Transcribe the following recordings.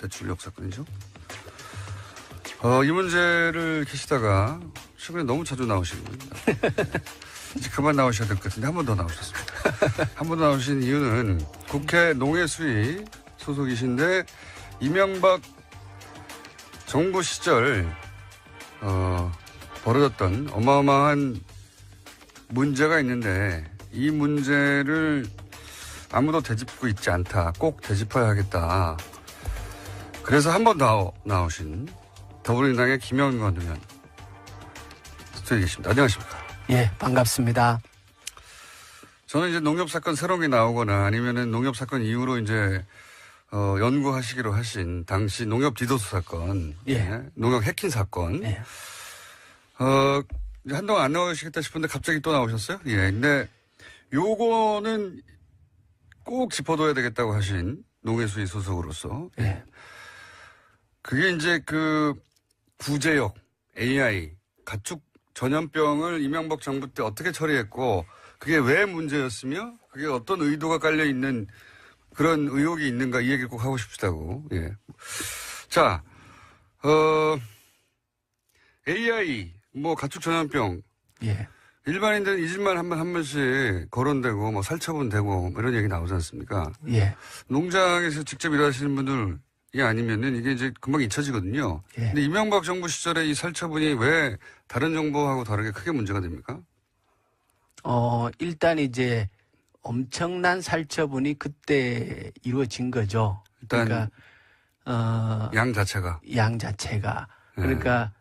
대출력 사건이죠. 이 문제를 계시다가 최근에 너무 자주 나오시는 겁니다. 이제 그만 나오셔야 될 것 같은데 한 번 더 나오셨습니다. 한 번 더 나오신 이유는 국회 농해수위 소속이신데 이명박 정부 시절 벌어졌던 어마어마한 문제가 있는데 이 문제를 아무도 되짚고 있지 않다. 꼭 되짚어야 하겠다. 그래서 한 번 더 나오신 더불어민주당의 김영건 의원 스튜디오에 계십니다. 안녕하십니까? 예, 반갑습니다. 저는 이제 농협 사건 새로운 게 나오거나 아니면은 농협 사건 이후로 이제 연구하시기로 하신 당시 농협 디도스 사건, 예. 농협 해킹 사건, 예. 이제 한동안 안 나오시겠다 싶은데 갑자기 또 나오셨어요? 예. 근데 요거는 꼭 짚어둬야 되겠다고 하신 농해수위 소속으로서. 예. 그게 이제 구제역, AI, 가축 전염병을 이명박 정부 때 어떻게 처리했고 그게 왜 문제였으며 그게 어떤 의도가 깔려 있는 그런 의혹이 있는가 이 얘기를 꼭 하고 싶다고. 예. 자, AI, 가축 전염병. 예. 일반인들은 이 집만 한 번씩 거론되고 살처분되고 이런 얘기 나오지 않습니까? 예. 농장에서 직접 일하시는 분들이 아니면은 이게 이제 금방 잊혀지거든요. 예. 근데 이명박 정부 시절에 이 살처분이 왜 다른 정부하고 다르게 크게 문제가 됩니까? 일단 이제 엄청난 살처분이 그때 이루어진 거죠. 일단 그러니까 양 자체가. 양 자체가. 예. 그러니까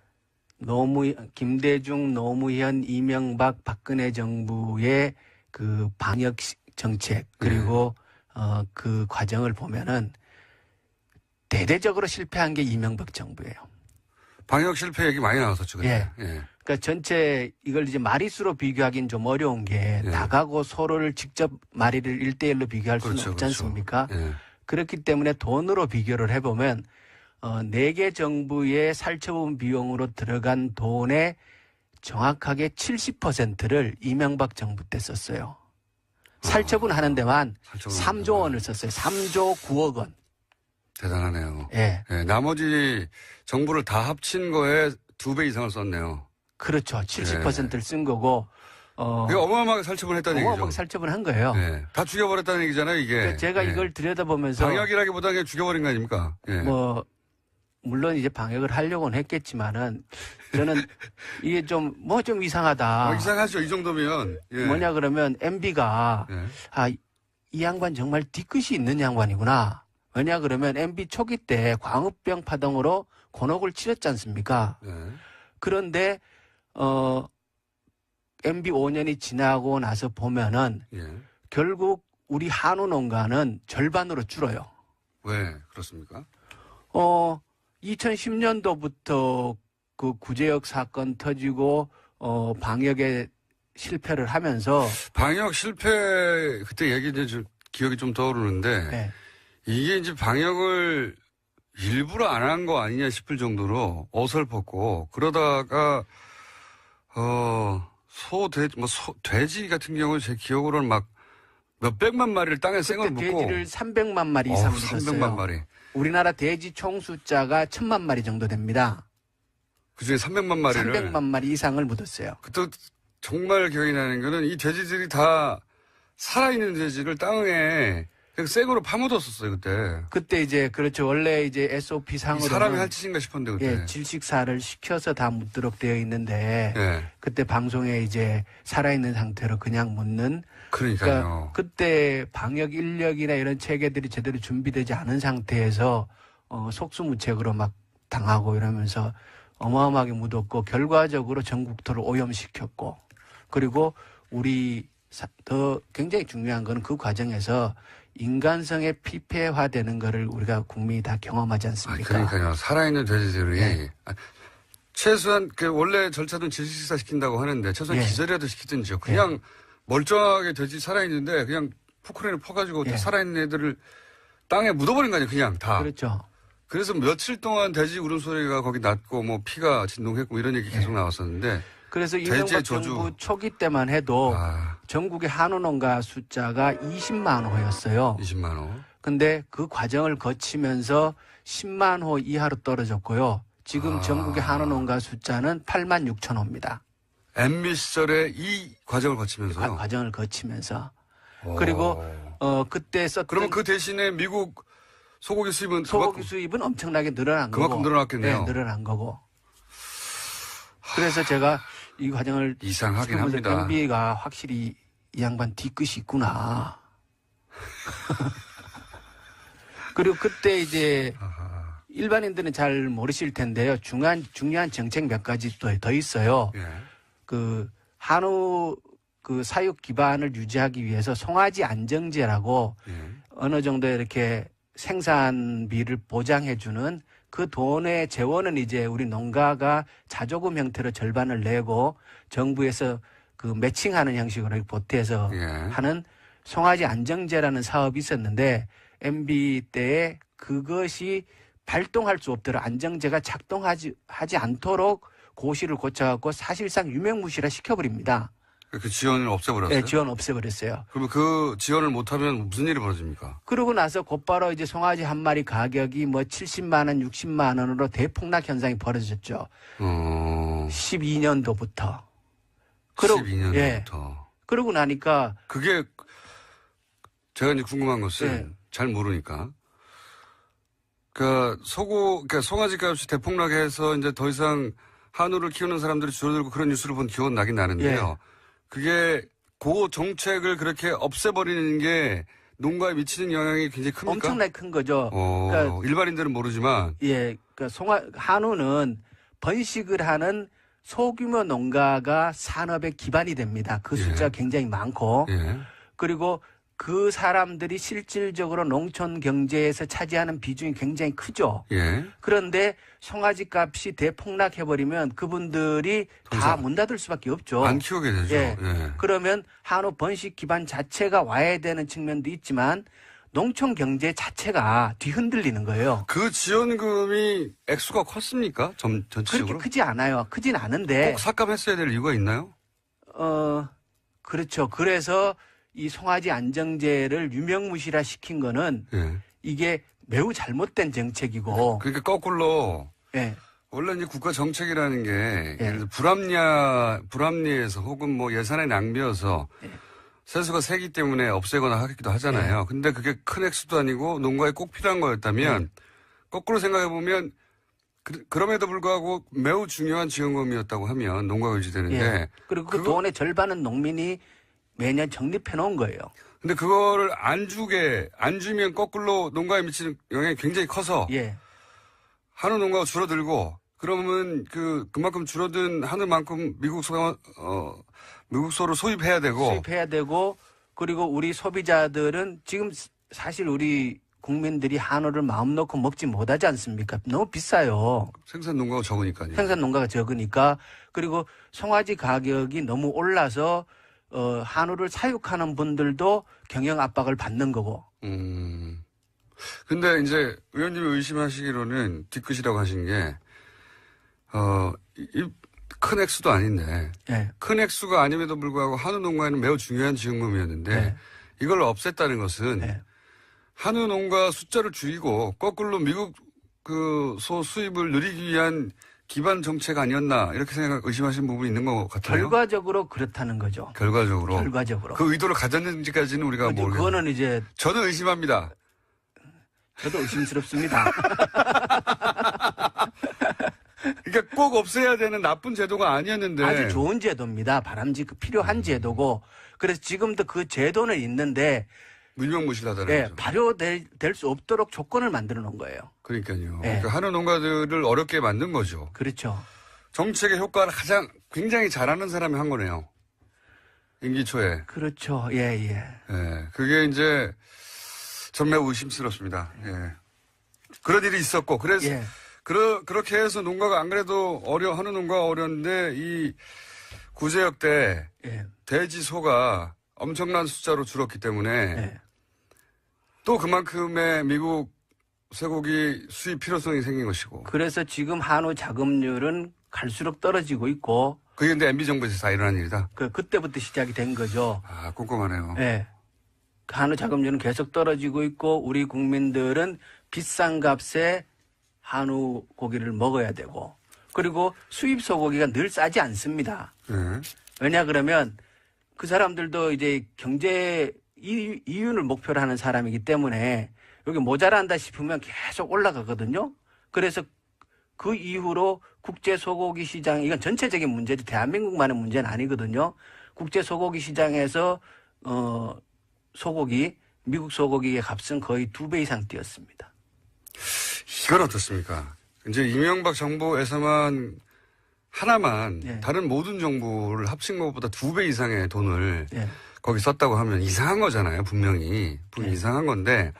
김대중, 노무현, 이명박, 박근혜 정부의 그 방역 정책 그리고 그 과정을 보면은 대대적으로 실패한 게 이명박 정부예요. 방역 실패 얘기 많이 나왔었죠. 그때. 예. 예. 그러니까 전체 이걸 이제 마리수로 비교하기는 좀 어려운 게 예. 닭하고 소를 직접 마리를 1대1로 비교할 수는 그렇죠, 없지 그렇죠. 않습니까? 예. 그렇기 때문에 돈으로 비교를 해보면 4개 정부의 살처분 비용으로 들어간 돈의 정확하게 70%를 이명박 정부 때 썼어요. 살처분 하는 데만 살처분 3조 원을 썼어요. 3조 9억 원. 대단하네요. 예. 예. 나머지 정부를 다 합친 거에 2배 이상을 썼네요. 그렇죠. 70%를 쓴 거고. 그게 어마어마하게 살처분을 했다는 얘기죠. 어마어마하게 살처분 한 거예요. 예. 다 죽여버렸다는 얘기잖아요, 이게. 그러니까 제가 예. 이걸 들여다보면서 방역이라기보다 그냥 죽여버린 거 아닙니까? 예. 물론 이제 방역을 하려고는 했겠지만은 저는 이게 좀 이상하다. 이상하죠, 이 정도면. 예. 뭐냐 그러면 MB가 예. 이 양반 정말 뒤끝이 있는 양반이구나. 왜냐 그러면 MB 초기 때 광우병 파동으로 곤혹을 치렀지 않습니까? 예. 그런데 MB 5년이 지나고 나서 보면은 예. 결국 우리 한우 농가는 절반으로 줄어요. 왜 그렇습니까? 2010년도부터 그 구제역 사건 터지고 방역에 실패를 하면서 방역 실패 그때 얘기 이제 좀 기억이 좀 떠오르는데 네. 이게 이제 방역을 일부러 안 한 거 아니냐 싶을 정도로 어설펐고 그러다가 돼지 같은 경우는 제 기억으로는 막 몇백만 마리를 땅에 생을 그때 묻고 돼지를 300만 마리 이상 묻었어요. 300만 마리. 우리나라 돼지 총 숫자가 1000만 마리 정도 됩니다. 그중에 300만 마리를 300만 마리 이상을 묻었어요. 그때 정말 기억이 나는 거는 이 돼지들이 다 살아있는 돼지를 땅에 그냥 생으로 파묻었었어요, 그때. 그때 이제 그렇죠. 원래 이제 SOP 상으로 사람이 할 짓인가 싶었는데, 그때. 예, 질식사를 시켜서 다 묻도록 되어 있는데 예. 그때 방송에 이제 살아있는 상태로 그냥 묻는 그러니까요. 그러니까 그때 방역 인력이나 이런 체계들이 제대로 준비되지 않은 상태에서 속수무책으로 막 당하고 이러면서 어마어마하게 묻었고 결과적으로 전국토를 오염시켰고 그리고 우리 더 굉장히 중요한 건 그 과정에서 인간성의 피폐화되는 거를 우리가 국민이 다 경험하지 않습니까? 그러니까요. 살아있는 돼지들이 네. 최소한 원래 절차는 질식사 시킨다고 하는데 최소한 예. 기절이라도 시키든지요. 그냥 멀쩡하게 돼지 살아있는데 그냥 포크레인을 퍼가지고 예. 살아있는 애들을 땅에 묻어버린 거 아니에요. 그냥 다. 그렇죠. 그래서 며칠 동안 돼지 울음소리가 거기 났고 피가 진동했고 이런 얘기 계속 예. 나왔었는데 그래서 돼지의 이명박 저주. 정부 초기 때만 해도 전국의 한우 농가 숫자가 20만 호였어요. 20만 호. 근데 그 과정을 거치면서 10만 호 이하로 떨어졌고요. 지금 전국의 한우 농가 숫자는 8만 6천 호입니다. MB 시절에 이 과정을 거치면서요. 과정을 거치면서. 오. 그리고 그때 썼던 그러면 그 대신에 미국 소고기 수입은 소고기 수입은 엄청나게 늘어난 거고. 그만큼 늘어났겠네요. 네, 늘어난 거고. 그래서 제가 이 과정을 이상하긴 합니다. MB가 확실히 이 양반 뒤끝이 있구나. 그리고 그때 이제 일반인들은 잘 모르실 텐데요. 중요한 정책 몇 가지 또 더 있어요. 예. 그 한우 그 사육 기반을 유지하기 위해서 송아지 안정제라고 예. 어느 정도 이렇게 생산비를 보장해주는 그 돈의 재원은 이제 우리 농가가 자조금 형태로 절반을 내고 정부에서 그 매칭하는 형식으로 보태서 예. 하는 송아지 안정제라는 사업이 있었는데 MB 때에 그것이 발동할 수 없도록 안정제가 작동하지 않도록 고시를 고쳐갖고 사실상 유명무실화 시켜버립니다. 그 지원을 없애버렸어요? 네, 지원 없애버렸어요. 그러면 그 지원을 못하면 무슨 일이 벌어집니까? 그러고 나서 곧바로 이제 송아지 한 마리 가격이 뭐 70만 원, 60만 원으로 대폭락 현상이 벌어졌죠. 12년도부터. 12년도부터. 예. 그러고 나니까 그게 제가 이제 궁금한 것은 네. 잘 모르니까. 그러니까 송아지 값이 대폭락해서 이제 더 이상 한우를 키우는 사람들이 줄어들고 그런 뉴스를 본 기억은 나긴 나는데요. 예. 그게 그 정책을 그렇게 없애버리는 게 농가에 미치는 영향이 굉장히 큽니까? 엄청나게 큰 거죠. 그러니까 일반인들은 모르지만. 예, 그러니까 한우는 번식을 하는 소규모 농가가 산업의 기반이 됩니다. 그 숫자가 굉장히 많고. 예. 그리고 그 사람들이 실질적으로 농촌 경제에서 차지하는 비중이 굉장히 크죠. 예. 그런데 송아지 값이 대폭락해버리면 그분들이 다 문 닫을 수밖에 없죠. 안 키우게 되죠. 예. 예. 그러면 한우 번식 기반 자체가 와야 되는 측면도 있지만 농촌 경제 자체가 뒤흔들리는 거예요. 그 지원금이 액수가 컸습니까? 전체적으로? 그렇게 크지 않아요. 크진 않은데. 꼭 삭감했어야 될 이유가 있나요? 그렇죠. 그래서 이 송아지 안정제를 유명무실화 시킨 거는 예. 이게 매우 잘못된 정책이고. 그러니까 거꾸로 예. 원래 이제 국가 정책이라는 게 예. 예를 들어 불합리해서 혹은 뭐 예산의 낭비여서 세수가 세기 때문에 없애거나 하기도 하잖아요. 근데 그게 큰 액수도 아니고 농가에 꼭 필요한 거였다면 거꾸로 생각해 보면 그럼에도 불구하고 매우 중요한 지원금이었다고 하면 농가가 유지되는데. 예. 그리고 그 돈의 절반은 농민이 매년 적립해 놓은 거예요. 근데 그거를 안 주면 거꾸로 농가에 미치는 영향이 굉장히 커서. 예. 한우 농가가 줄어들고 그러면 그만큼 줄어든 한우만큼 미국소를 소입해야 되고. 그리고 우리 소비자들은 지금 사실 우리 국민들이 한우를 마음 놓고 먹지 못하지 않습니까? 너무 비싸요. 생산 농가가 적으니까요. 생산 농가가 적으니까. 그리고 송아지 가격이 너무 올라서 한우를 사육하는 분들도 경영 압박을 받는 거고. 근데 이제 의원님이 의심하시기로는 뒤끝이라고 하신 게, 큰 액수도 아닌데, 예. 큰 액수가 아님에도 불구하고 한우 농가에는 매우 중요한 지원금이었는데, 예. 이걸 없앴다는 것은 예. 한우 농가 숫자를 줄이고 거꾸로 미국 소 수입을 늘리기 위한 기반 정책 아니었나 이렇게 의심하시는 부분이 있는 것 같아요. 결과적으로 그렇다는 거죠. 결과적으로. 그 의도를 가졌는지까지는 우리가 모르겠어요. 그거는 이제 저는 의심합니다. 저도 의심스럽습니다. 그러니까 꼭 없애야 되는 나쁜 제도가 아니었는데. 아주 좋은 제도입니다. 필요한 제도고. 그래서 지금도 그 제도는 있는데 무명무실하다는 예, 거죠. 발효될 수 없도록 조건을 만들어 놓은 거예요. 그러니까요. 예. 그러니까 한우 농가들을 어렵게 만든 거죠. 그렇죠. 정책의 효과를 굉장히 잘하는 사람이 한 거네요. 임기 초에. 그렇죠. 예. 예. 그게 이제 전 매우 의심스럽습니다. 예. 그런 일이 있었고 그래서 예. 그렇게 해서 농가가 안 그래도 한우 농가가 어려운데 이 구제역 때 예. 돼지 소가 엄청난 숫자로 줄었기 때문에 예. 또 그만큼의 미국 쇠고기 수입 필요성이 생긴 것이고. 그래서 지금 한우 자급률은 갈수록 떨어지고 있고. 그게 근데 MB 정부에서 다 일어난 일이다. 그때부터 시작이 된 거죠. 아, 꼼꼼하네요. 예. 한우 자급률은 계속 떨어지고 있고 우리 국민들은 비싼 값에 한우 고기를 먹어야 되고 그리고 수입 소고기가 늘 싸지 않습니다. 네. 왜냐 그러면 그 사람들도 이제 경제 이윤을 목표로 하는 사람이기 때문에 여기 모자란다 싶으면 계속 올라가거든요. 그래서 그 이후로 국제 소고기 시장, 이건 전체적인 문제지 대한민국만의 문제는 아니거든요. 국제 소고기 시장에서 소고기, 미국 소고기의 값은 거의 2배 이상 뛰었습니다. 이건 어떻습니까? 이제 이명박 정부에서만 하나만 네. 다른 모든 정부를 합친 것보다 2배 이상의 돈을 예. 거기 썼다고 하면 이상한 거잖아요. 분명히 네. 이상한 건데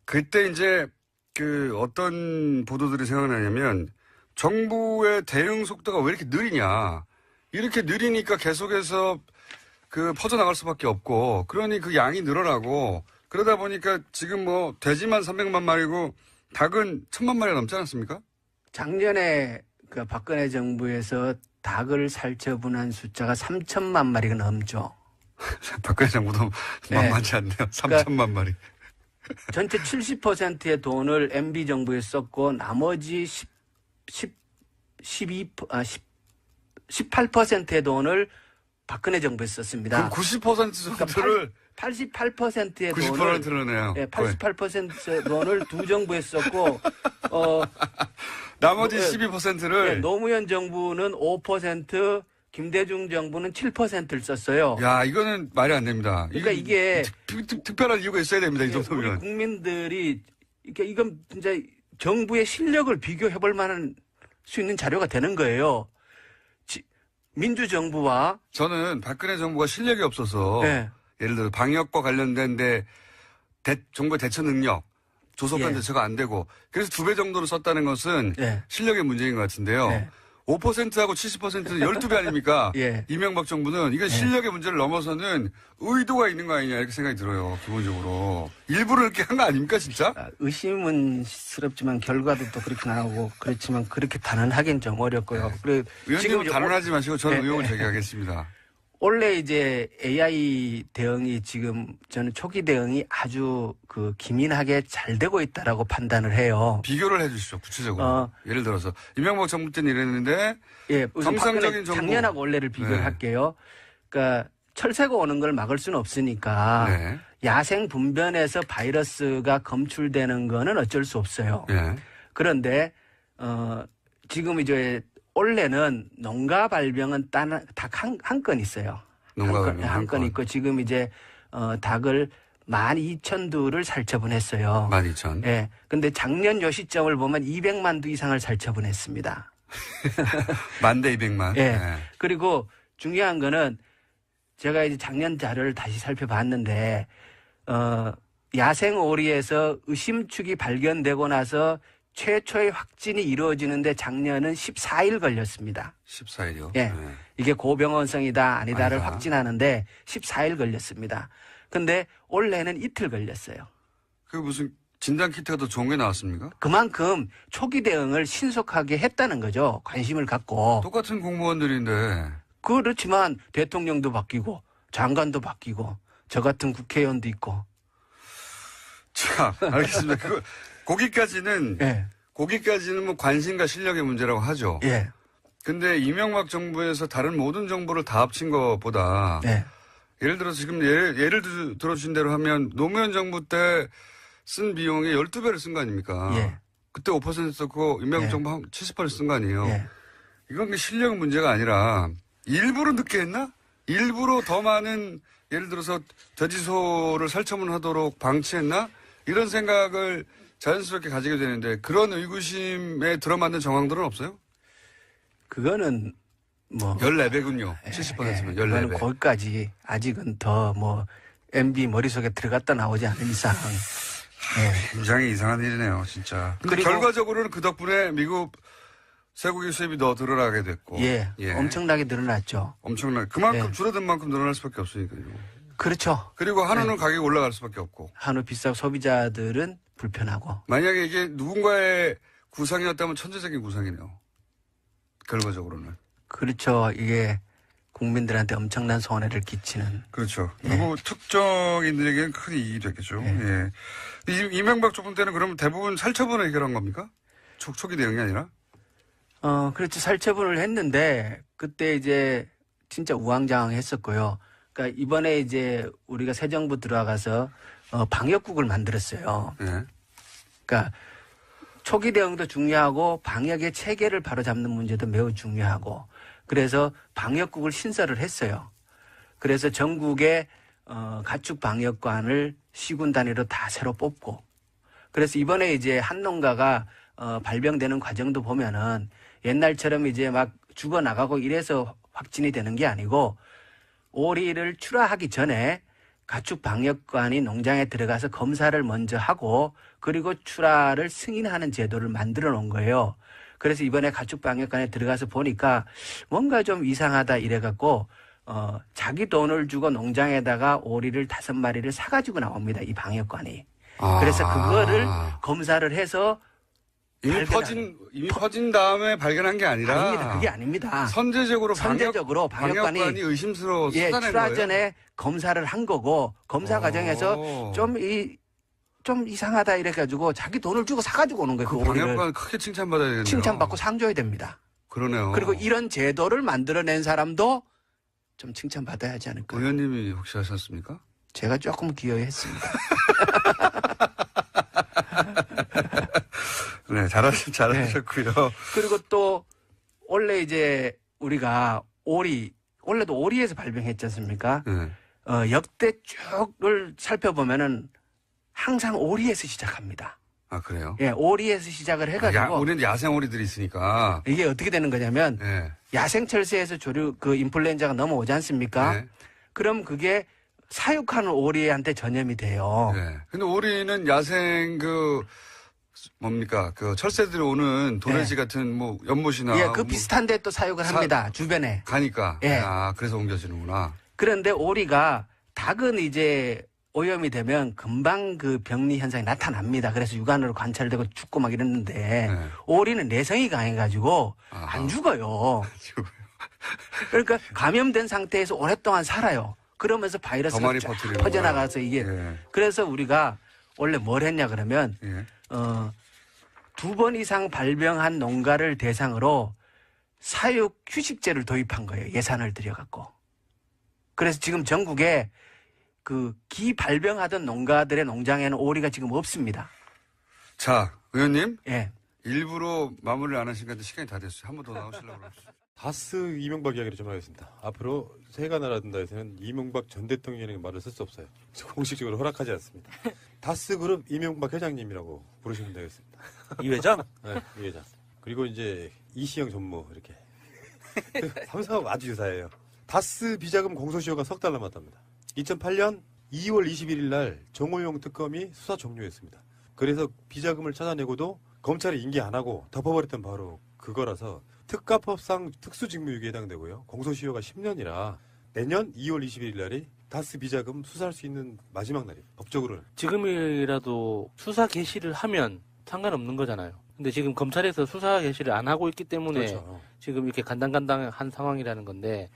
그때 이제 그 어떤 보도들이 생각나냐면 정부의 대응 속도가 왜 이렇게 느리냐. 이렇게 느리니까 계속해서 그 퍼져나갈 수밖에 없고 그러니 그 양이 늘어나고 그러다 보니까 지금 뭐 돼지만 300만 마리고 닭은 1000만 마리가 넘지 않았습니까? 작년에 그 박근혜 정부에서 닭을 살처분한 숫자가 3천만 마리가 넘죠. 박근혜 정부도 네. 만만치 않네요. 3천만 마리. 전체 70%의 돈을 MB 정부에 썼고 나머지 18%의 돈을 박근혜 정부에 썼습니다. 그럼 90% 정도를 88%의 돈을 90%는 예, 88%의 돈을 두 정부에 썼고 나머지 예, 12%를 노무현 정부는 5%, 김대중 정부는 7%를 썼어요. 야 이거는 말이 안 됩니다. 그러니까 이게 특별한 이유가 있어야 됩니다. 이 우리 정도면. 국민들이 이건 진짜 정부의 실력을 비교해볼 만한 수 있는 자료가 되는 거예요. 민주정부와 저는 박근혜 정부가 실력이 없어서 예. 예를 들어 방역과 관련된데 정부의 대처 능력, 조속한 예. 대처가 안 되고 그래서 2배 정도를 썼다는 것은 예. 실력의 문제인 것 같은데요. 예. 5%하고 70%는 12배 아닙니까? 예. 이명박 정부는 이건 실력의 문제를 넘어서는 의도가 있는 거 아니냐 이렇게 생각이 들어요. 기본적으로. 일부러 이렇게 한 거 아닙니까 진짜? 의심은 스럽지만 결과도 또 그렇게 나오고 그렇지만 그렇게 단언하기는 좀 어렵고요. 그래 의원님은 이제 단언하지 마시고 저는 네, 의혹을 네. 제기하겠습니다. 원래 이제 AI 대응이 지금 저는 초기 대응이 아주 그 기민하게 잘 되고 있다라고 판단을 해요. 비교를 해 주시죠. 구체적으로. 어. 예를 들어서 이명박 정부 때는 이랬는데 예, 우선 정상적인 박근혜 정부. 작년하고 원래를 비교할게요. 그러니까 철새가 오는 걸 막을 수는 없으니까 네. 야생 분변에서 바이러스가 검출되는 거는 어쩔 수 없어요. 예. 그런데 지금 이제 올해는 농가 발병은 딱 한 건 있어요. 농가 발병 한 건 있고 지금 이제 닭을 12,000두를 살처분했어요. 12,000. 예. 근데 작년 요 시점을 보면 200만 두 이상을 살처분했습니다. 10,000대 200만. 예. 네. 그리고 중요한 거는 제가 이제 작년 자료를 다시 살펴봤는데 야생 오리에서 의심축이 발견되고 나서 최초의 확진이 이루어지는데 작년은 14일 걸렸습니다. 14일이요. 예. 이게 고병원성이다 아니다를 아니다. 확진하는데 14일 걸렸습니다. 근데 올해는 이틀 걸렸어요. 그 무슨 진단 키트가 더 좋은 게 나왔습니까? 그만큼 초기 대응을 신속하게 했다는 거죠. 관심을 갖고. 똑같은 공무원들인데. 그렇지만 대통령도 바뀌고 장관도 바뀌고 저 같은 국회의원도 있고. 자, 알겠습니다. 거기까지는 예. 뭐 관심과 실력의 문제라고 하죠. 예. 근데 이명박 정부에서 다른 모든 정부를 다 합친 것보다 예. 예를 들어서 지금 예를 들어주신 대로 하면 노무현 정부 때 쓴 비용의 12배를 쓴 거 아닙니까? 예. 그때 5% 썼고 이명박 예. 정부 한 70% 쓴 거 아니에요? 예. 이건 실력 문제가 아니라 일부러 늦게 했나? 일부러 더 많은 예를 들어서 돼지소를 살처분하도록 방치했나? 이런 생각을 자연스럽게 가지게 되는데 그런 의구심에 들어맞는 정황들은 없어요? 그거는 뭐 14배군요. 70%면 그거는 14배. 거기까지 아직은 더 뭐 MB 머릿속에 들어갔다 나오지 않은 이상 굉장히 이상한 일이네요, 진짜. 근데 그리고- 결과적으로는 그 덕분에 미국 쇠고기 수입이 더 늘어나게 됐고. 예. 엄청나게 늘어났죠. 엄청나게. 그만큼 예. 줄어든 만큼 늘어날 수밖에 없으니까요. 그렇죠. 그리고 한우는 가격이 올라갈 수밖에 없고. 한우 비싸고 소비자들은 불편하고. 만약에 이게 누군가의 구상이었다면 천재적인 구상이네요. 결과적으로는. 그렇죠. 이게 국민들한테 엄청난 손해를 끼치는. 그렇죠. 그리고 특정인들에게는 큰 이익이 됐겠죠. 예. 예. 이명박 정부 때는 그러면 대부분 살처분을 해결한 겁니까? 초기 대응이 아니라? 그렇죠. 살처분을 했는데 그때 이제 진짜 우왕좌왕했었고요. 그러니까 이번에 이제 우리가 새 정부 들어가서 방역국을 만들었어요. 예. 그러니까 초기 대응도 중요하고 방역의 체계를 바로잡는 문제도 매우 중요하고 그래서 방역국을 신설을 했어요. 그래서 전국에 가축 방역관을 시군 단위로 다 새로 뽑고 그래서 이번에 이제 한 농가가 발병되는 과정도 보면은 옛날처럼 이제 막 죽어나가고 이래서 확진이 되는 게 아니고 오리를 출하하기 전에 가축 방역관이 농장에 들어가서 검사를 먼저 하고 그리고 출하를 승인하는 제도를 만들어 놓은 거예요. 그래서 이번에 가축 방역관에 들어가서 보니까 뭔가 좀 이상하다 이래갖고 자기 돈을 주고 농장에다가 오리를 5마리를 사가지고 나옵니다. 이 방역관이. 그래서 그거를 검사를 해서 이미 퍼진 다음에 발견한 게 아니라 아닙니다. 그게 아닙니다. 선제적으로 방역관이 의심스러워 예, 쏟아낸 출하 거예요. 전에 검사를 한 거고 검사 과정에서 좀 이상하다 이래가지고 자기 돈을 주고 사가지고 오는 거예요. 그 방역관 크게 칭찬받아야 되겠네요. 칭찬받고 상 줘야 됩니다. 그러네요. 그리고 이런 제도를 만들어낸 사람도 좀 칭찬받아야 하지 않을까. 의원님이 혹시 하셨습니까? 제가 조금 기여했습니다. 네, 잘하셨고요. 그리고 또 원래 이제 우리가 원래도 오리에서 발병했지 않습니까? 네. 역대 쭉을 살펴보면은 항상 오리에서 시작합니다. 아, 그래요? 예, 오리에서 시작을 해가지고. 우리는 야생 오리들이 있으니까. 이게 어떻게 되는 거냐면 네. 야생철새에서 그 인플루엔자가 넘어오지 않습니까? 네. 그럼 그게 사육하는 오리한테 전염이 돼요. 네. 근데 오리는 야생 철새들이 오는 도래지 같은 연못이나. 예, 그 비슷한데 또 사육을 합니다. 주변에. 가니까. 예. 그래서 옮겨지는구나. 그런데 오리가 닭은 이제 오염이 되면 금방 그 병리 현상이 나타납니다. 그래서 육안으로 관찰되고 죽고 막 이랬는데 네. 오리는 내성이 강해가지고 안 죽어요. 그러니까 감염된 상태에서 오랫동안 살아요. 그러면서 바이러스가 더 많이 쫙 퍼뜨리는 퍼져나가서 이게 예. 그래서 우리가 원래 뭘 했냐 그러면 예. 2번 이상 발병한 농가를 대상으로 사육 휴식제를 도입한 거예요. 예산을 들여갖고. 그래서 지금 전국에 그 기 발병하던 농가들의 농장에는 오리가 지금 없습니다. 자, 의원님. 예. 일부러 마무리를 안 하시니까 시간이 다 됐어요. 한 번 더 나오시려고 그러시죠. 다스 이명박 이야기를 좀 하겠습니다. 앞으로 새가 날아든다에서는 이명박 전 대통령이라는 말을 쓸 수 없어요. 공식적으로 허락하지 않습니다. 다스 그룹 이명박 회장님이라고 부르시면 되겠습니다. 이 회장? 네, 이 회장. 그리고 이제 이시영 전무 이렇게 삼성하고 아주 유사해요. 다스 비자금 공소시효가 석 달 남았답니다. 2008년 2월 21일 날 정호용 특검이 수사 종료했습니다. 그래서 비자금을 찾아내고도 검찰이 인계 안 하고 덮어버렸던 바로 그거라서 특가법상 특수직무유기에 해당되고요. 공소시효가 10년이라 내년 2월 21일 날이 다스 비자금 수사할 수 있는 마지막 날이에요. 법적으로는. 지금이라도 수사 개시를 하면 상관없는 거잖아요. 근데 지금 검찰에서 수사 개시를 안 하고 있기 때문에 그렇죠. 지금 이렇게 간당간당한 상황이라는 건데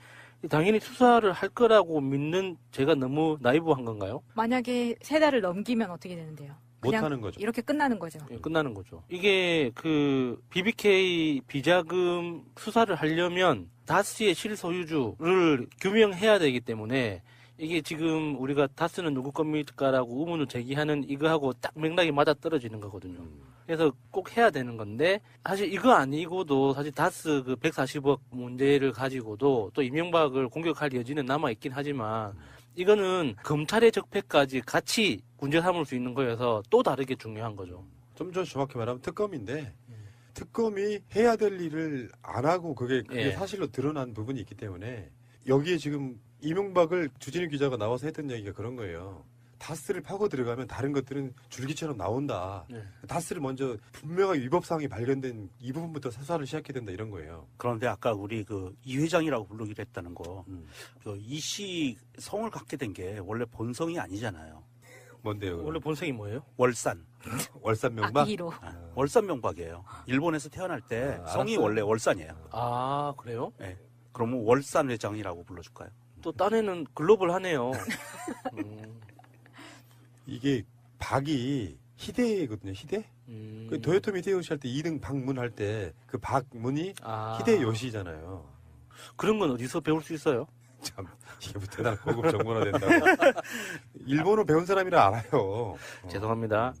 당연히 수사를 할 거라고 믿는 제가 너무 나이브한 건가요? 만약에 3달을 넘기면 어떻게 되는데요? 그냥 못하는 거죠. 이렇게 끝나는 거죠. 예, 끝나는 거죠. 이게 그 BBK 비자금 수사를 하려면 다스의 실소유주를 규명해야 되기 때문에 이게 지금 우리가 다스는 누구 겁니까라고 의문을 제기하는 이거하고 딱 맥락이 맞아 떨어지는 거거든요. 그래서 꼭 해야 되는 건데 사실 이거 아니고도 사실 다스 그 140억 문제를 가지고도 또 이명박을 공격할 여지는 남아 있긴 하지만 이거는 검찰의 적폐까지 같이 문제 삼을 수 있는 거여서 또 다르게 중요한 거죠. 좀 더 정확히 말하면 특검인데 특검이 해야 될 일을 안 하고 그게 예. 사실로 드러난 부분이 있기 때문에 여기에 지금 이명박을 주진우 기자가 나와서 했던 얘기가 그런 거예요. 다스를 파고 들어가면 다른 것들은 줄기처럼 나온다. 네. 다스를 먼저 분명한 위법사항이 발견된 이 부분부터 수사를 시작해야 된다 이런 거예요. 그런데 아까 우리 그 이 회장이라고 부르기로 했다는 거, 음. 그 이씨 성을 갖게 된 게 원래 본성이 아니잖아요. 뭔데요? 원래 본성이 뭐예요? 월산. 월산 명박? 악기로. 월산 명박이에요. 일본에서 태어날 때 성이 알았어요. 원래 월산이에요. 아 그래요? 네. 그러면 월산 회장이라고 불러줄까요? 또 딴에는 글로벌하네요. 이게 박이 희대거든요. 희대? 그 도요토미 히데요시 할 때 2등 박문 할 때 그 박문이 아. 히데요시잖아요. 그런 건 어디서 배울 수 있어요? 참 이게 뭐 대단한 고급 정보나 된다고. 일본어 배운 사람이라 알아요. 죄송합니다.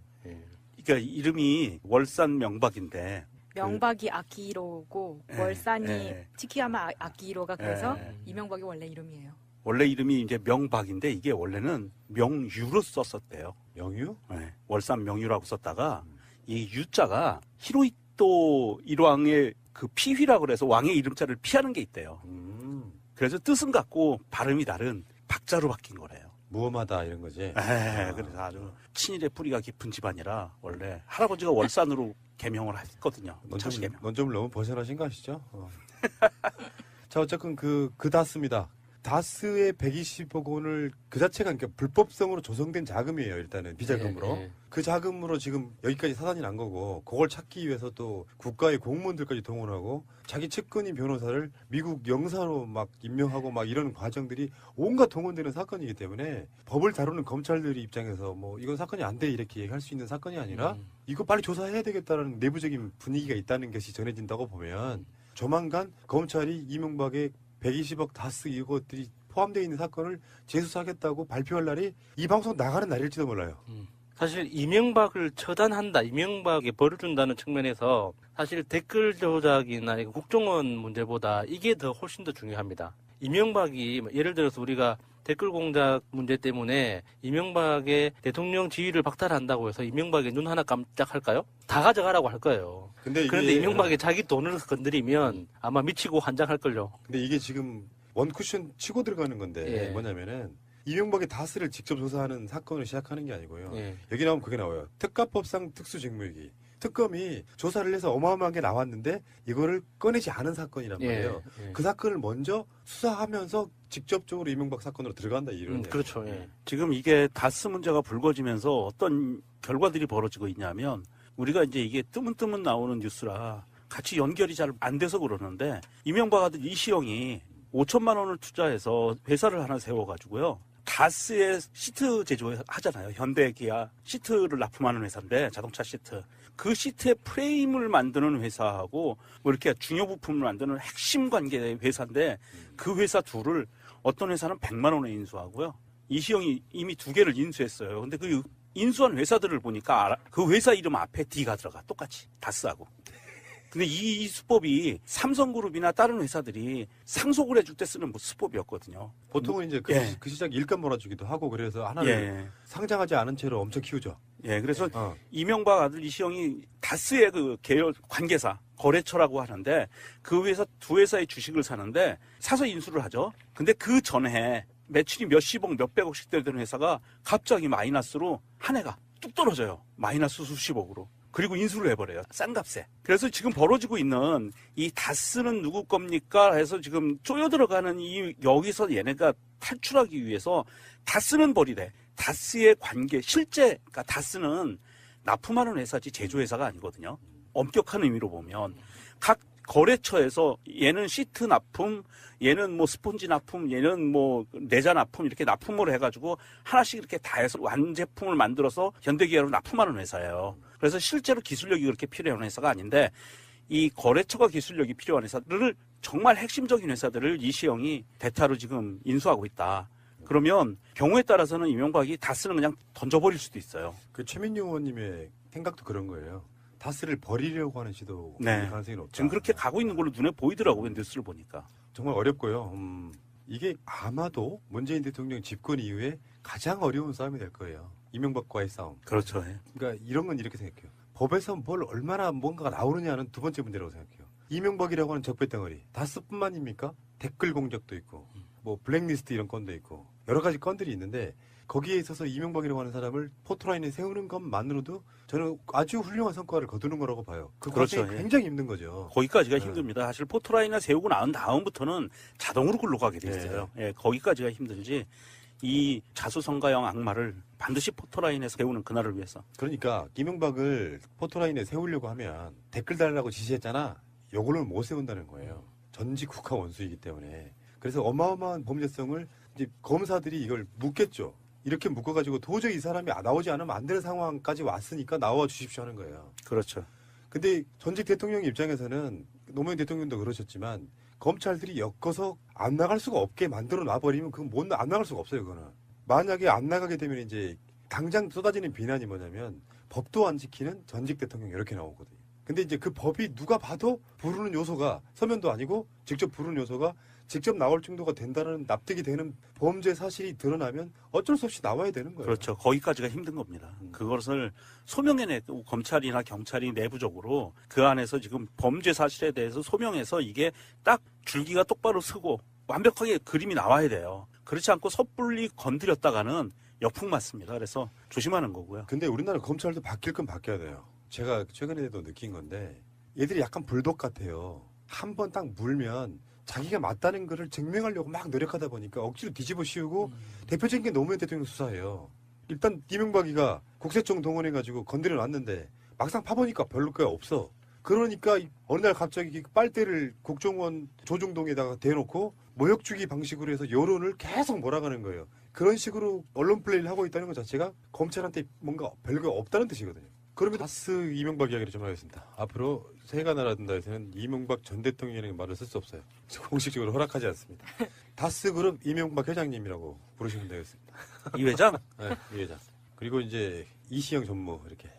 그러니까 이름이 월산 명박인데 명박이 아키히로고 월산이 예. 치키야마 아키히로가 그래서 예. 이명박이 원래 이름이에요. 원래 이름이 이제 명박인데 이게 원래는 명유로 썼었대요. 명유? 네, 월산 명유라고 썼다가 이 유자가 히로히토 일왕의 그 피휘라고 그래서 왕의 이름자를 피하는 게 있대요. 그래서 뜻은 같고 발음이 다른 박자로 바뀐 거래요. 무엄하다 이런 거지. 그래서 아주 친일의 뿌리가 깊은 집안이라 원래 할아버지가 월산으로 개명을 했거든요. 차시 개명. 논점을 너무 벗어나신 거 아시죠? 자, 어쨌든 그 다스입니다. 다스의 120억 원을 그 자체가 그러니까 불법성으로 조성된 자금이에요. 일단은 비자금으로. 예, 예. 그 자금으로 지금 여기까지 사단이 난 거고 그걸 찾기 위해서 또 국가의 공무원들까지 동원하고 자기 측근인 변호사를 미국 영사로 막 임명하고 막 이런 과정들이 온갖 동원되는 사건이기 때문에 법을 다루는 검찰들이 입장에서 뭐 이건 사건이 안 돼 이렇게 얘기할 수 있는 사건이 아니라 이거 빨리 조사해야 되겠다라는 내부적인 분위기가 있다는 것이 전해진다고 보면 조만간 검찰이 이명박의 120억 다스 이것들이 포함되어 있는 사건을 재수사하겠다고 발표할 날이 이 방송 나가는 날일지도 몰라요. 사실 이명박을 처단한다, 이명박에 벌을 준다는 측면에서 사실 댓글 조작이나 국정원 문제보다 이게 더 훨씬 더 중요합니다. 이명박이 예를 들어서 우리가 댓글 공작 문제 때문에 이명박의 대통령 지위를 박탈한다고 해서 이명박의 눈 하나 깜짝할까요? 다 가져가라고 할 거예요. 그런데 이명박이 자기 돈을 건드리면 아마 미치고 환장할걸요. 근데 이게 지금 원쿠션 치고 들어가는 건데 예. 뭐냐면은 이명박의 다스를 직접 조사하는 사건을 시작하는 게 아니고요. 예. 여기 나오면 그게 나와요. 특가법상 특수직무유기. 특검이 조사를 해서 어마어마하게 나왔는데 이거를 꺼내지 않은 사건이란 말이에요. 예. 그 사건을 먼저 수사하면서 직접적으로 이명박 사건으로 들어간다 이런. 그렇죠. 예. 지금 이게 다스 문제가 불거지면서 어떤 결과들이 벌어지고 있냐면 우리가 이제 이게 뜨문뜨문 나오는 뉴스라 같이 연결이 잘 안 돼서 그러는데 이명박 아들 이시영이 5천만 원을 투자해서 회사를 하나 세워가지고요. 다스의 시트 제조하잖아요. 현대기아 시트를 납품하는 회사인데 자동차 시트. 그 시트의 프레임을 만드는 회사하고 뭐 이렇게 중요 부품을 만드는 핵심 관계 회사인데 그 회사 둘을 어떤 회사는 100만 원에 인수하고요. 이시영이 이미 2개를 인수했어요. 근데 그 인수한 회사들을 보니까 그 회사 이름 앞에 D가 들어가. 똑같이 다스하고. 근데 이 수법이 삼성그룹이나 다른 회사들이 상속을 해줄 때 쓰는 뭐 수법이었거든요. 보통은 이제 그 시작 일감 몰아주기도 하고 그래서 하나를 상장하지 않은 채로 엄청 키우죠. 그래서 이명박 아들 이시영이 다스의 그 계열 관계사 거래처라고 하는데 그 회사 두 회사의 주식을 사는데 사서 인수를 하죠. 근데 그 전에 매출이 몇십억 몇백억씩 되던 회사가 갑자기 마이너스로 한 해가 뚝 떨어져요. 마이너스 수십억으로. 그리고 인수를 해버려요. 싼 값에. 그래서 지금 벌어지고 있는 이 다스는 누구 겁니까? 해서 지금 쪼여 들어가는 여기서 얘네가 탈출하기 위해서 다스는 버리래. 다스의 관계, 실제, 그러니까 다스는 납품하는 회사지 제조회사가 아니거든요. 엄격한 의미로 보면. 각 거래처에서 얘는 시트 납품, 얘는 뭐 스폰지 납품, 얘는 뭐 내자 납품 이렇게 납품을 해가지고 하나씩 이렇게 다 해서 완제품을 만들어서 현대기아로 납품하는 회사예요. 그래서 실제로 기술력이 그렇게 필요한 회사가 아닌데 이 거래처가 기술력이 필요한 회사들을 정말 핵심적인 회사들을 이시영이 대타로 지금 인수하고 있다. 그러면 경우에 따라서는 이명박이 다스는 그냥 던져버릴 수도 있어요. 그 최민용 의원님의 생각도 그런 거예요. 다스를 버리려고 하는 시도 가능성이 높다. 지금 그렇게 가고 있는 걸로 눈에 보이더라고요. 뉴스를 보니까. 정말 어렵고요. 이게 아마도 문재인 대통령 집권 이후에 가장 어려운 싸움이 될 거예요. 이명박과의 싸움. 그렇죠. 그러니까 이런 건 이렇게 생각해요. 법에서 뭘 얼마나 뭔가가 나오느냐는 두 번째 문제라고 생각해요. 이명박이라고 하는 적폐덩어리. 다스뿐만입니까? 댓글 공작도 있고 뭐 블랙리스트 이런 건도 있고 여러 가지 건들이 있는데 거기에 있어서 이명박이라고 하는 사람을 포토라인에 세우는 것만으로도 저는 아주 훌륭한 성과를 거두는 거라고 봐요. 그 과정이 그렇죠. 굉장히 힘든 거죠. 거기까지가 힘듭니다. 사실 포토라인을 세우고 난 다음부터는 자동으로 굴러가게 돼 있어요. 거기까지가 힘들지. 이 자수성가형 악마를 반드시 포토라인에 세우는 그날을 위해서. 그러니까 이명박을 포토라인에 세우려고 하면 댓글 달라고 지시했잖아. 요걸로 못 세운다는 거예요. 전직 국가 원수이기 때문에. 그래서 어마어마한 범죄성을 이제 검사들이 이걸 묻겠죠. 이렇게 묶어가지고 도저히 이 사람이 나오지 않으면 안 되는 상황까지 왔으니까 나와 주십시오 하는 거예요. 그렇죠. 근데 전직 대통령 입장에서는 노무현 대통령도 그러셨지만 검찰들이 엮어서 안 나갈 수가 없게 만들어 놔버리면 그건 안 나갈 수가 없어요. 그거는 만약에 안 나가게 되면 이제 당장 쏟아지는 비난이 뭐냐면 법도 안 지키는 전직 대통령 이렇게 나오거든요. 근데 이제 그 법이 누가 봐도 부르는 요소가 서면도 아니고 직접 부르는 요소가 직접 나올 정도가 된다는 납득이 되는 범죄 사실이 드러나면 어쩔 수 없이 나와야 되는 거예요. 그렇죠. 거기까지가 힘든 겁니다. 그것을 소명해내고 검찰이나 경찰이 내부적으로 그 안에서 지금 범죄 사실에 대해서 소명해서 이게 딱 줄기가 똑바로 서고 완벽하게 그림이 나와야 돼요. 그렇지 않고 섣불리 건드렸다가는 역풍 맞습니다. 그래서 조심하는 거고요. 근데 우리나라 검찰도 바뀔 건 바뀌어야 돼요. 제가 최근에도 느낀 건데 얘들이 약간 불독 같아요. 한 번 딱 물면 자기가 맞다는 거를 증명하려고 막 노력하다 보니까 억지로 뒤집어 씌우고 대표적인 게 노무현 대통령 수사예요. 일단 이명박이가 국세청 동원해가지고 건드려 놨는데 막상 파보니까 별로 게 없어. 그러니까 어느 날 갑자기 빨대를 국정원 조중동에다가 대놓고 모욕주기 방식으로 해서 여론을 계속 몰아가는 거예요. 그런 식으로 언론 플레이를 하고 있다는 것 자체가 검찰한테 뭔가 별거 없다는 뜻이거든요. 그러면 다스 이명박 이야기를 좀 하겠습니다. 앞으로 새해가 날아든다 해서는 이명박 전 대통령이라는 말을 쓸 수 없어요. 공식적으로 허락하지 않습니다. 다스 그룹 이명박 회장님이라고 부르시면 되겠습니다. 이 회장? 네, 이 회장. 그리고 이제 이시영 전무 이렇게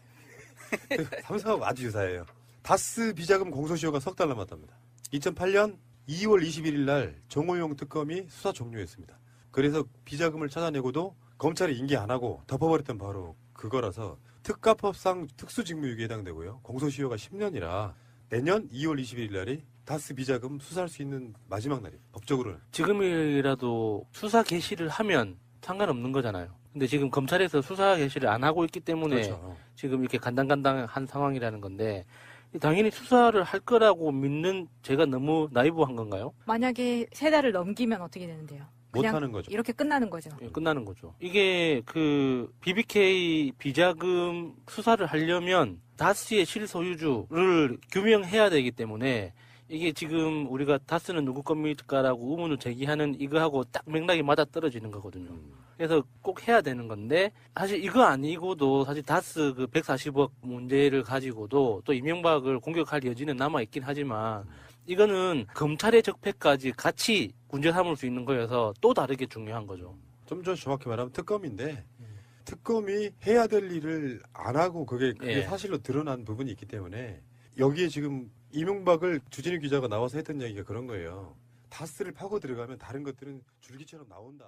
삼성하고 아주 유사해요. 다스 비자금 공소시효가 석 달 남았답니다. 2008년 2월 21일 날 정호영 특검이 수사 종료했습니다. 그래서 비자금을 찾아내고도 검찰이 인계 안 하고 덮어버렸던 바로 그거라서 특가법상 특수직무유기에 해당되고요. 공소시효가 10년이라 내년 2월 21일 날이 다스 비자금 수사할 수 있는 마지막 날이에요. 법적으로는. 지금이라도 수사 개시를 하면 상관없는 거잖아요. 근데 지금 검찰에서 수사 개시를 안 하고 있기 때문에 그렇죠. 지금 이렇게 간당간당한 상황이라는 건데 당연히 수사를 할 거라고 믿는 제가 너무 나이브한 건가요? 만약에 3달을 넘기면 어떻게 되는데요? 그냥 못하는 거죠. 이렇게 끝나는 거죠. 예, 끝나는 거죠. 이게 그 BBK 비자금 수사를 하려면 다스의 실소유주를 규명해야 되기 때문에 이게 지금 우리가 다스는 누구 겁니까라고 의문을 제기하는 이거하고 딱 맥락이 맞아 떨어지는 거거든요. 그래서 꼭 해야 되는 건데 사실 이거 아니고도 사실 다스 그 140억 문제를 가지고도 또 이명박을 공격할 여지는 남아 있긴 하지만 이거는 검찰의 적폐까지 같이 문제 삼을 수 있는 거여서 또 다르게 중요한 거죠. 좀 더 정확히 말하면 특검인데 특검이 해야 될 일을 안 하고 그게 예. 사실로 드러난 부분이 있기 때문에 여기에 지금 이명박을 주진우 기자가 나와서 했던 얘기가 그런 거예요. 다스를 파고 들어가면 다른 것들은 줄기처럼 나온다.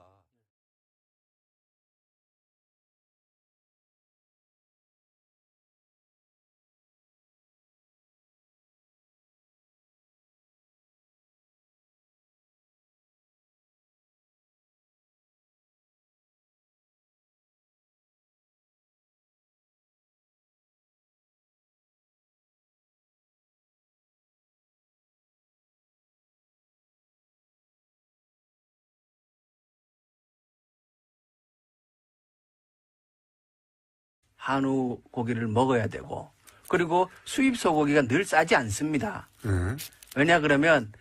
한우 고기를 먹어야 되고 그리고 수입 소고기가 늘 싸지 않습니다. 네. 왜냐 그러면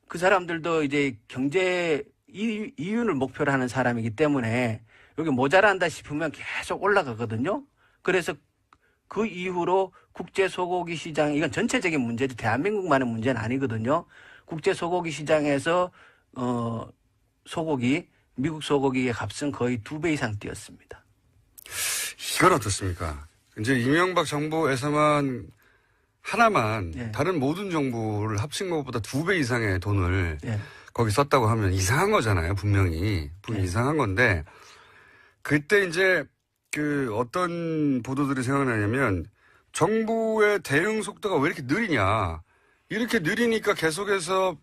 그 사람들도 이제 경제 이윤을 목표로 하는 사람이기 때문에 여기 모자란다 싶으면 계속 올라가거든요. 그래서 그 이후로 국제 소고기 시장, 이건 전체적인 문제지 대한민국만의 문제는 아니거든요. 국제 소고기 시장에서 소고기, 미국 소고기의 값은 거의 2배 이상 뛰었습니다. 이건 어떻습니까? 이제 이명박 정부에서만 하나만 예. 다른 모든 정부를 합친 것보다 2배 이상의 돈을 예. 거기 썼다고 하면 이상한 거잖아요. 분명히 예. 이상한 건데 그때 이제 그 어떤 보도들이 생각나냐면 정부의 대응 속도가 왜 이렇게 느리냐. 이렇게 느리니까 계속해서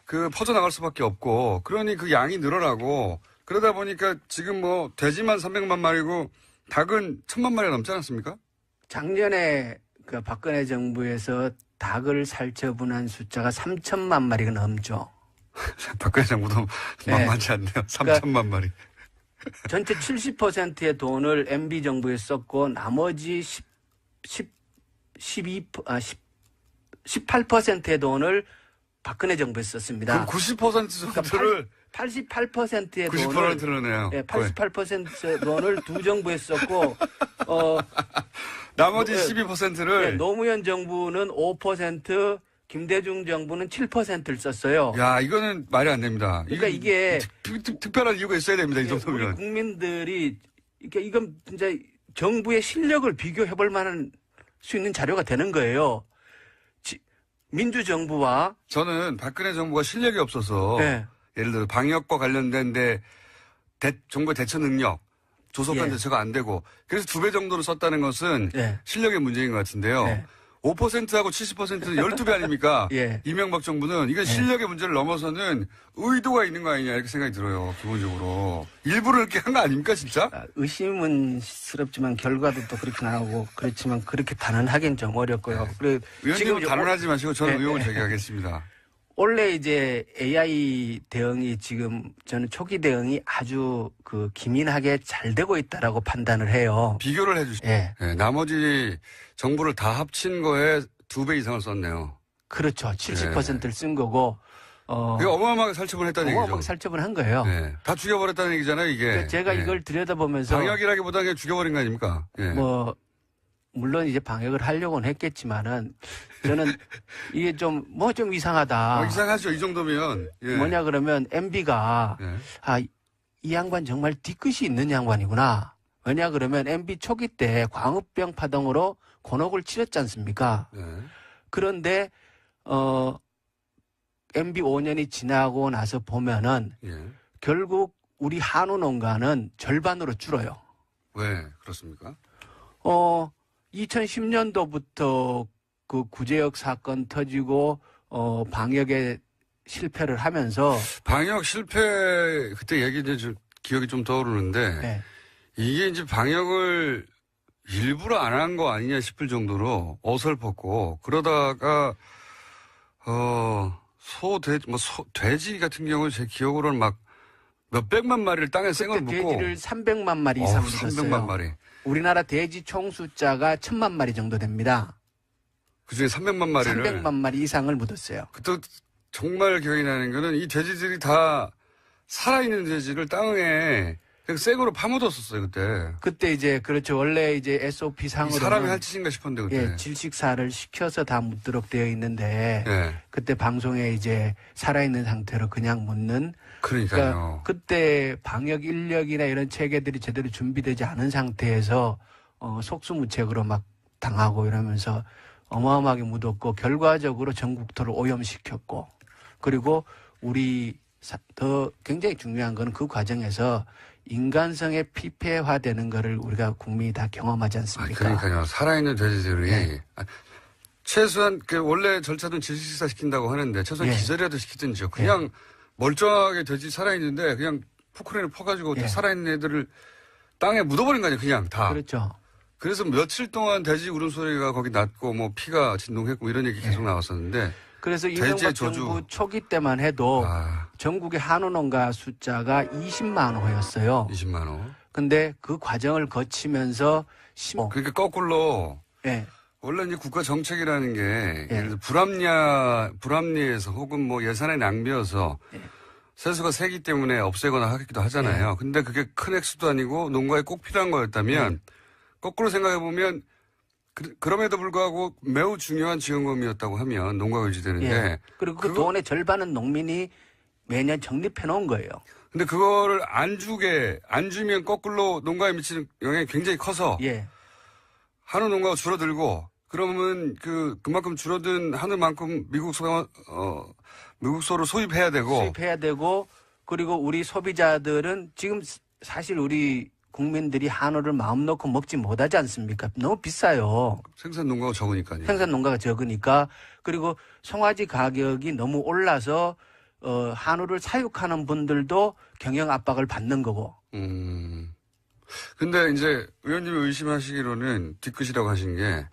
그 퍼져나갈 수밖에 없고 그러니 그 양이 늘어나고 그러다 보니까 지금 뭐 돼지만 300만 마리고 닭은 1000만 마리가 넘지 않았습니까? 작년에 그 박근혜 정부에서 닭을 살처분한 숫자가 3천만 마리가 넘죠. 박근혜 정부도 네. 만만치 않네요. 3천만 마리. 전체 70%의 돈을 MB 정부에 썼고 나머지 18%의 돈을 박근혜 정부에서 썼습니다. 그럼 90% 정도를 88%의 돈을 90%를 예, 88%의 돈을 두 정부에 썼고 나머지 예, 12%를 노무현 정부는 5%, 김대중 정부는 7%를 썼어요. 야, 이거는 말이 안 됩니다. 그러니까 이게 특별한 이유가 있어야 됩니다. 이 우리 정도면. 국민들이 이건 진짜 정부의 실력을 비교해 볼 만한 수 있는 자료가 되는 거예요. 민주정부와 저는 박근혜 정부가 실력이 없어서 네. 예를 들어 방역과 관련된데 정부의 대처 능력, 조속한 예. 대처가 안 되고 그래서 2배 정도를 썼다는 것은 네. 실력의 문제인 것 같은데요. 네. 5%하고 70%는 12배 아닙니까? 예. 이명박 정부는 이건 실력의 문제를 넘어서는 의도가 있는 거 아니냐 이렇게 생각이 들어요. 기본적으로. 일부러 이렇게 한 거 아닙니까 진짜? 의심은 스럽지만 결과도 또 그렇게 나오고 그렇지만 그렇게 단언하기는 좀 어렵고요. 그리고 의원님은 이제 단언하지 마시고 저는 네, 의혹을 네. 제기하겠습니다. 원래 이제 AI 대응이 지금 저는 초기 대응이 아주 기민하게 잘 되고 있다라고 판단을 해요. 비교를 해 주시죠. 예. 네, 나머지 정부를 다 합친 거에 2배 이상을 썼네요. 그렇죠. 70%를 쓴 거고, 그게 어마어마하게 살처분 했다는 어마어마하게 얘기죠. 살처분을 한 거예요. 네, 다 죽여버렸다는 얘기잖아요, 이게. 그래서 제가 네. 이걸 들여다보면서 방역이라기보다 그냥 죽여버린 거 아닙니까? 예. 뭐 물론 이제 방역을 하려고는 했겠지만은 저는 이게 좀 이상하다. 이상하죠, 이 정도면. 예. 뭐냐 그러면 MB가 예. 이 양반 정말 뒤끝이 있는 양반이구나. 왜냐 그러면 MB 초기 때 광우병 파동으로 곤혹을 치렀지 않습니까? 예. 그런데 MB 5년이 지나고 나서 보면은 예. 결국 우리 한우 농가는 절반으로 줄어요. 왜 그렇습니까? 2010년도부터 그 구제역 사건 터지고 방역에 실패를 하면서 방역 실패 그때 얘기는 좀 기억이 좀 떠오르는데 네. 이게 이제 방역을 일부러 안 한 거 아니냐 싶을 정도로 어설펐고 그러다가 돼지 같은 경우는 제 기억으로는 막 몇백만 마리를 땅에 생을 그때 묻고 돼지를 300만 마리 이상 묻었어요. 300만 마리. 우리나라 돼지 총 숫자가 1000만 마리 정도 됩니다. 그중에 300만 마리를 300만 마리 이상을 묻었어요. 그때 정말 기억이 나는 거는 이 돼지들이 다 살아있는 돼지를 땅에 그냥 생으로 파묻었었어요 그때. 그때 이제 그렇죠. 원래 이제 SOP 이 상으로 사람이 할 짓인가 싶었는데 그때. 예, 질식사를 시켜서 다 묻도록 되어 있는데 예. 그때 방송에 이제 살아있는 상태로 그냥 묻는 그러니까요. 그러니까 그때 방역 인력이나 이런 체계들이 제대로 준비되지 않은 상태에서 속수무책으로 막 당하고 이러면서 어마어마하게 묻었고 결과적으로 전국토를 오염시켰고 그리고 우리 더 굉장히 중요한 거는 그 과정에서 인간성의 피폐화되는 거를 우리가 국민이 다 경험하지 않습니까? 그러니까요. 살아있는 돼지들이 네. 최소한 원래 절차는 질식사 시킨다고 하는데 최소한 예. 기절이라도 시키든지요. 그냥 멀쩡하게 돼지 살아있는데 그냥 포크레인을 퍼가지고 다 예. 살아있는 애들을 땅에 묻어버린 거 아니에요. 그냥 다. 그렇죠. 그래서 며칠 동안 돼지 울음소리가 거기 났고 뭐 피가 진동했고 이런 얘기 계속 예. 나왔었는데 그래서 돼지의 이명박 저주. 정부 초기 때만 해도 전국의 한우 농가 숫자가 20만 호였어요. 20만 원. 근데 그 과정을 거치면서 그러니까 거꾸로 예. 원래 이제 국가 정책이라는 게 예. 예를 들어 불합리해서 혹은 뭐 예산의 낭비여서 세수가 세기 때문에 없애거나 하기도 하잖아요. 근데 그게 큰 액수도 아니고 농가에 꼭 필요한 거였다면 거꾸로 생각해 보면 그럼에도 불구하고 매우 중요한 지원금이었다고 하면 농가가 유지되는데 예. 그리고 그 돈의 절반은 농민이 매년 적립해 놓은 거예요. 근데 그거를 안 주면 거꾸로 농가에 미치는 영향이 굉장히 커서 예. 한우 농가가 줄어들고 그러면 그만큼 줄어든 한우만큼 미국소를 소입해야 되고 그리고 우리 소비자들은 지금 사실 우리 국민들이 한우를 마음 놓고 먹지 못하지 않습니까? 너무 비싸요. 생산 농가가 적으니까요. 생산 농가가 적으니까 그리고 송아지 가격이 너무 올라서 한우를 사육하는 분들도 경영 압박을 받는 거고. 근데 이제 의원님이 의심하시기로는 뒤끝이라고 하신 게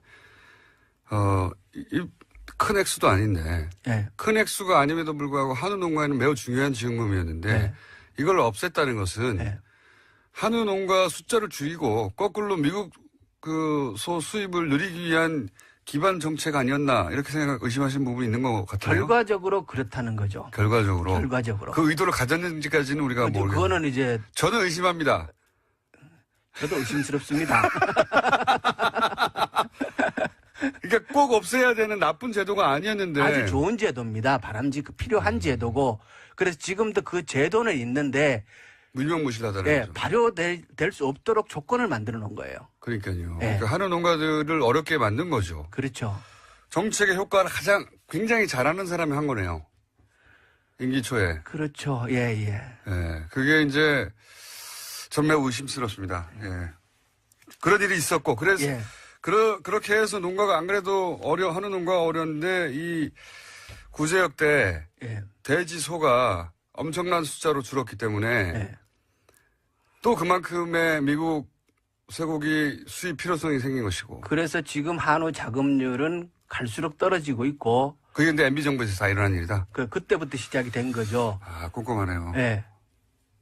큰 액수도 아닌데 네. 큰 액수가 아님에도 불구하고 한우 농가에는 매우 중요한 지원금이었는데 네. 이걸 없앴다는 것은 네. 한우 농가 숫자를 줄이고 거꾸로 미국 소 수입을 늘리기 위한 기반 정책 아니었나 이렇게 의심하시는 부분이 있는 것 같아요. 결과적으로 그렇다는 거죠. 결과적으로. 그 의도를 가졌는지까지는 우리가 모르겠어요. 그거는 이제 저는 의심합니다. 저도 의심스럽습니다. 그러니까 꼭 없애야 되는 나쁜 제도가 아니었는데. 아주 좋은 제도입니다. 필요한 제도고. 그래서 지금도 그 제도는 있는데 무명무실하다는 예, 거죠. 발효될 수 없도록 조건을 만들어 놓은 거예요. 그러니까요. 예. 그러니까 하는 농가들을 어렵게 만든 거죠. 그렇죠. 정책의 효과를 굉장히 잘하는 사람이 한 거네요. 임기 초에. 그렇죠. 예, 예. 예. 그게 이제 전 매우 의심스럽습니다. 예. 그런 일이 있었고, 그래서, 예. 그렇게 해서 농가가 안 그래도 하는 농가가 어려운데, 이 구제역 때 예. 돼지, 소가 엄청난 숫자로 줄었기 때문에 예. 또 그만큼의 미국 쇠고기 수입 필요성이 생긴 것이고. 그래서 지금 한우 자급률은 갈수록 떨어지고 있고 그게 근데 MB 정부에서 다 일어난 일이다. 그때부터 시작이 된 거죠. 아, 꼼꼼하네요. 예.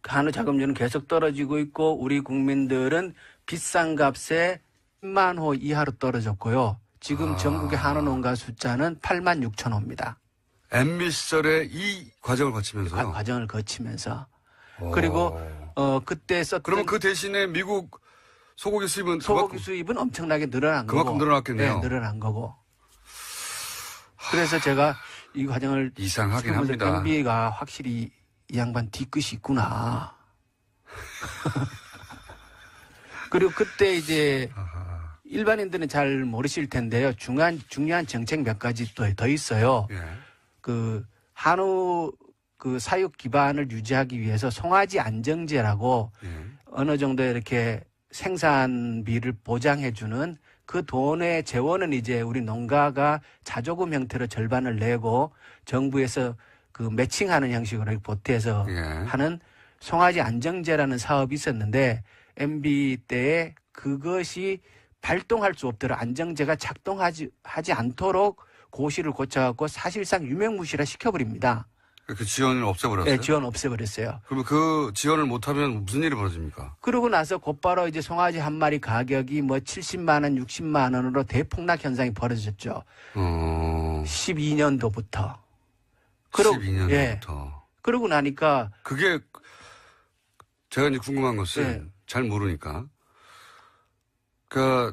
한우 자급률은 계속 떨어지고 있고 우리 국민들은 비싼 값에 10만 호 이하로 떨어졌고요. 지금 전국의 한우 농가 숫자는 8만 6천 호입니다. MB 시절에 이 과정을 거치면서요. 과정을 거치면서. 그리고 그때 썼던 그러면 그 대신에 미국 소고기 수입은 소고기 수입은 엄청나게 늘어난 거고. 그만큼 늘어났겠네요. 네, 늘어난 거고. 그래서 제가 이 과정을 이상하긴 합니다. MB가 확실히 이 양반 뒤끝이 있구나. 그리고 그때 이제 일반인들은 잘 모르실 텐데요. 중요한 정책 몇 가지 또 더 있어요. 예. 그 한우 그 사육 기반을 유지하기 위해서 송아지 안정제라고 예. 어느 정도 이렇게 생산비를 보장해주는 그 돈의 재원은 이제 우리 농가가 자조금 형태로 절반을 내고 정부에서 그 매칭하는 형식으로 보태서 예. 하는 송아지 안정제라는 사업이 있었는데 MB 때에 그것이 발동할 수 없도록 안정제가 작동하지 않도록 고시를 고쳐갖고 사실상 유명무실화 시켜버립니다. 그 지원을 없애버렸어요? 네, 지원 없애버렸어요. 그러면 그 지원을 못하면 무슨 일이 벌어집니까? 그러고 나서 곧바로 이제 송아지 한 마리 가격이 뭐 70만 원, 60만 원으로 대폭락 현상이 벌어졌죠. 12년도부터. 12년도부터. 예. 그러고 나니까 그게 제가 이제 궁금한 것은 예. 잘 모르니까. 그러니까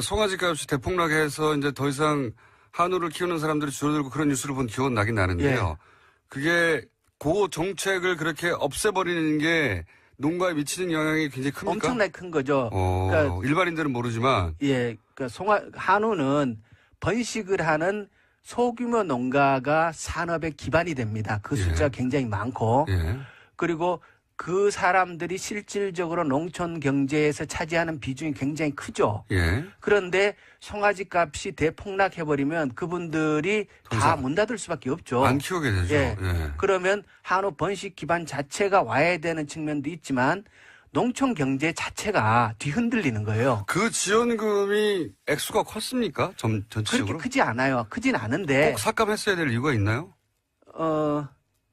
송아지 값이 대폭락해서 이제 더 이상 한우를 키우는 사람들이 줄어들고 그런 뉴스를 본 기억은 나긴 나는데요. 예. 그게 그 정책을 그렇게 없애버리는 게 농가에 미치는 영향이 굉장히 큽니까? 엄청나게 큰 거죠. 그러니까 일반인들은 모르지만. 예. 그러니까 한우는 번식을 하는 소규모 농가가 산업의 기반이 됩니다. 그 숫자가 굉장히 많고. 예. 그리고 그 사람들이 실질적으로 농촌 경제에서 차지하는 비중이 굉장히 크죠. 예. 그런데 송아지 값이 대폭락해버리면 그분들이 다 문 닫을 수밖에 없죠. 안 키우게 되죠. 예. 예. 그러면 한우 번식 기반 자체가 와야 되는 측면도 있지만 농촌 경제 자체가 뒤흔들리는 거예요. 그 지원금이 액수가 컸습니까? 전체적으로? 그렇게 크지 않아요. 크진 않은데. 꼭 삭감했어야 될 이유가 있나요?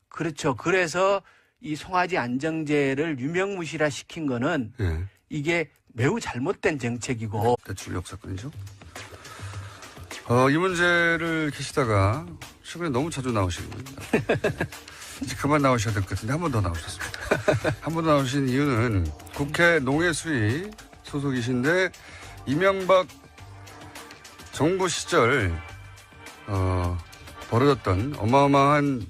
그렇죠. 그래서 이 송아지 안정제를 유명무실화 시킨 거는 예. 이게 매우 잘못된 정책이고. 대출 역사건이죠. 이 문제를 계시다가 최근에 너무 자주 나오시는 겁니다. 이제 그만 나오셔야 될 것 같은데 한 번 더 나오셨습니다. 한 번 더 나오신 이유는 국회 농해수위 소속이신데 이명박 정부 시절 벌어졌던 어마어마한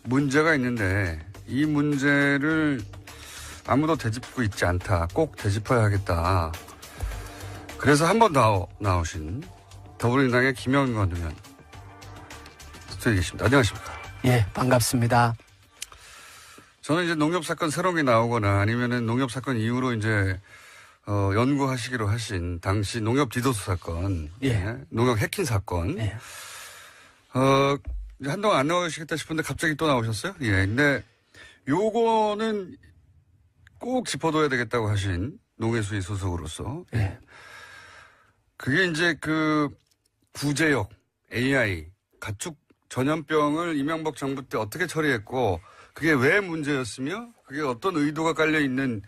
문제가 있는데 이 문제를 아무도 되짚고 있지 않다. 꼭 되짚어야 하겠다. 그래서 한 번 더 나오신 더불어민주당의 김영건 의원 스튜디오에 계십니다. 안녕하십니까? 예, 반갑습니다. 저는 이제 농협 사건 새로운 게 나오거나 아니면은 농협 사건 이후로 이제 연구하시기로 하신 당시 농협 디도스 사건, 예. 농협 해킹 사건, 예. 이제 한동안 안 나오시겠다 싶은데 갑자기 또 나오셨어요? 예. 근데 요거는 꼭 짚어둬야 되겠다고 하신 농해수위 소속으로서. 예. 그게 이제 그 구제역, AI, 가축 전염병을 이명박 정부 때 어떻게 처리했고 그게 왜 문제였으며 그게 어떤 의도가 깔려 있는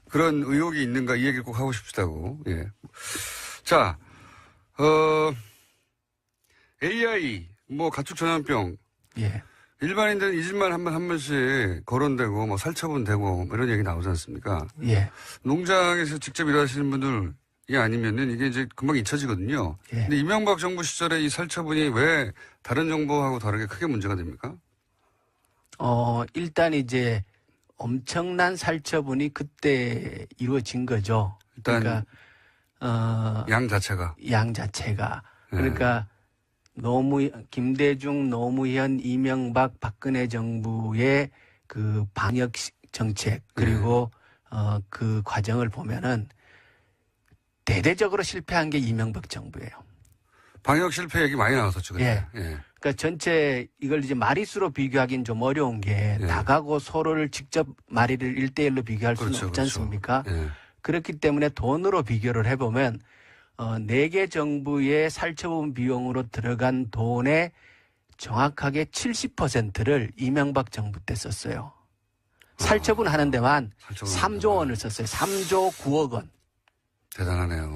그런 의혹이 있는가 이 얘기를 꼭 하고 싶다고. 예. 자, AI, 뭐 가축 전염병, 예. 일반인들은 이 집만 한 번씩 거론되고 뭐 살처분되고 뭐 이런 얘기 나오지 않습니까? 예. 농장에서 직접 일하시는 분들이 아니면은 이게 이제 금방 잊혀지거든요. 예. 근데 이명박 정부 시절에 이 살처분이 왜 다른 정부하고 다르게 크게 문제가 됩니까? 일단 이제 엄청난 살처분이 그때 이루어진 거죠. 일단 그러니까 양 자체가. 양 자체가. 예. 그러니까 김대중, 노무현, 이명박, 박근혜 정부의 그 방역 정책 그리고 그 과정을 보면은 대대적으로 실패한 게 이명박 정부예요. 방역 실패 얘기 많이 나왔었죠. 그때. 예. 그러니까 전체 이걸 이제 마리수로 비교하기는 좀 어려운 게 예. 닭하고 소를 직접 마리를 1대1로 비교할 수는 그렇죠, 없지 그렇죠. 않습니까? 예. 그렇기 때문에 돈으로 비교를 해보면 4개 정부의 살처분 비용으로 들어간 돈의 정확하게 70%를 이명박 정부 때 썼어요. 살처분 하는 데만 살처분 3조 원을 썼어요. 3조 9억 원. 대단하네요.